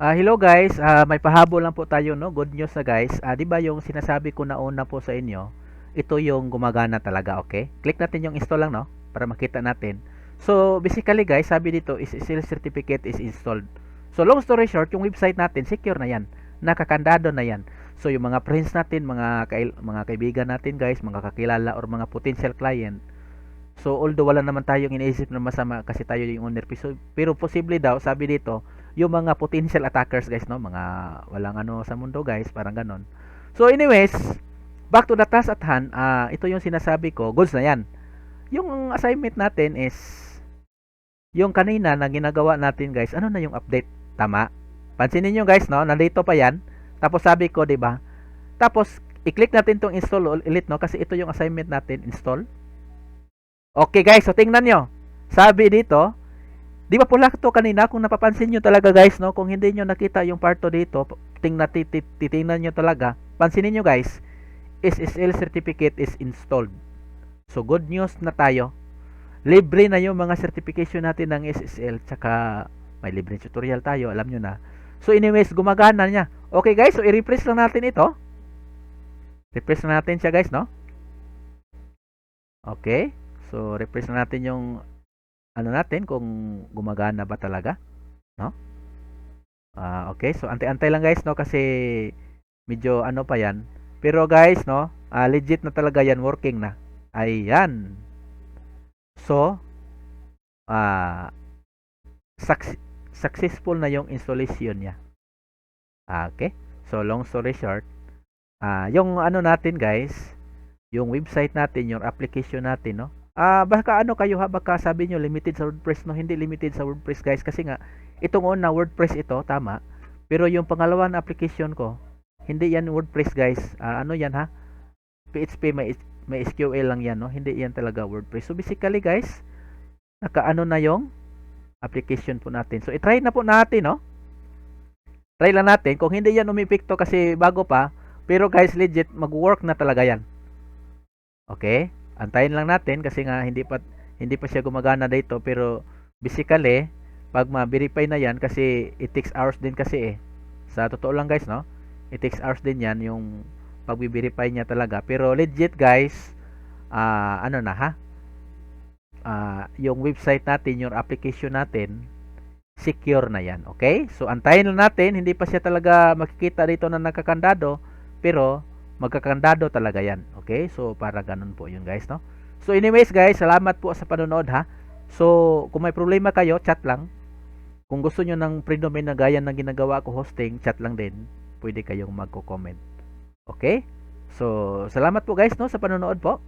Hello guys, may pahabol lang po tayo, no? Good news na guys. 'Di ba yung sinasabi ko na una po sa inyo, ito yung gumagana talaga, okay? Click natin yung install lang, no? Para makita natin. So, basically guys, sabi dito is SSL certificate is installed. So, long story short, yung website natin secure na 'yan. Nakakandado na 'yan. So, yung mga friends natin, mga kaibigan natin guys, mga kakilala or mga potential client. So, although wala naman tayong iniisip na masama kasi tayo yung owner, pero posible daw, sabi dito, yung mga potential attackers guys, no? Mga walang ano sa mundo guys, parang ganon. So, anyways, back to the task at hand, ito yung sinasabi ko, goods na yan. Yung assignment natin is, yung kanina na ginagawa natin guys, ano na yung update? Tama? Pansinin nyo guys, no? Nandito pa yan. Tapos sabi ko, di ba? Tapos, i-click natin tong install ulit, no? Kasi ito yung assignment natin, install. Okay guys, so tingnan nyo. Sabi dito, di ba pula to kanina kung napapansin nyo talaga guys, no? Kung hindi nyo nakita yung part 2 dito, titingnan nyo talaga. Pansinin nyo guys, SSL certificate is installed. So good news na tayo. Libre na yung mga certification natin ng SSL, tsaka may libre tutorial tayo, alam nyo na. So anyways, gumagana niya. Okay guys, so i-refresh lang natin ito. Refresh na natin siya guys, no? Okay. So refresh na natin yung ano natin kung gumagana ba talaga, no? Okay, so antay-antay lang guys, no, kasi medyo ano pa yan. Pero guys, no, legit na talaga yan, working na. Ayan. So, ah successful na yung installation niya. Okay. So, long story short, yung ano natin guys, yung website natin, yung application natin, no? Baka ano kayo ha, baka sabi nyo limited sa WordPress, no? Hindi limited sa WordPress guys, kasi nga itong una WordPress ito, tama. Pero yung pangalawa na application ko, hindi yan WordPress guys. Ano yan ha? PHP, may SQL lang yan, no? Hindi yan talaga WordPress. So basically guys, nakaano na yung application po natin. So i-try na po natin, no? Try lang natin. Kung hindi yan umipikto kasi bago pa, pero guys, legit mag-work na talaga yan. Okay? Antayin lang natin kasi nga hindi pa siya gumagana dito, pero basically pag ma-verify na yan, kasi it takes hours din kasi sa totoo lang guys, no, it takes hours din yan yung pag-verify niya talaga, pero legit guys. Ano na ha, yung website natin, yung application natin, secure na yan. Okay, so antayin lang natin. Hindi pa siya talaga makikita dito na nakakandado, pero magkakandado talaga yan. Okay, so para ganun po yun guys, no. So anyways guys, salamat po sa panonood ha. So kung may problema kayo, chat lang. Kung gusto nyo ng pre-domain na gaya ng ginagawa ko hosting, chat lang din. Pwede kayong magko-comment. Okay, so salamat po guys, no, sa panonood po.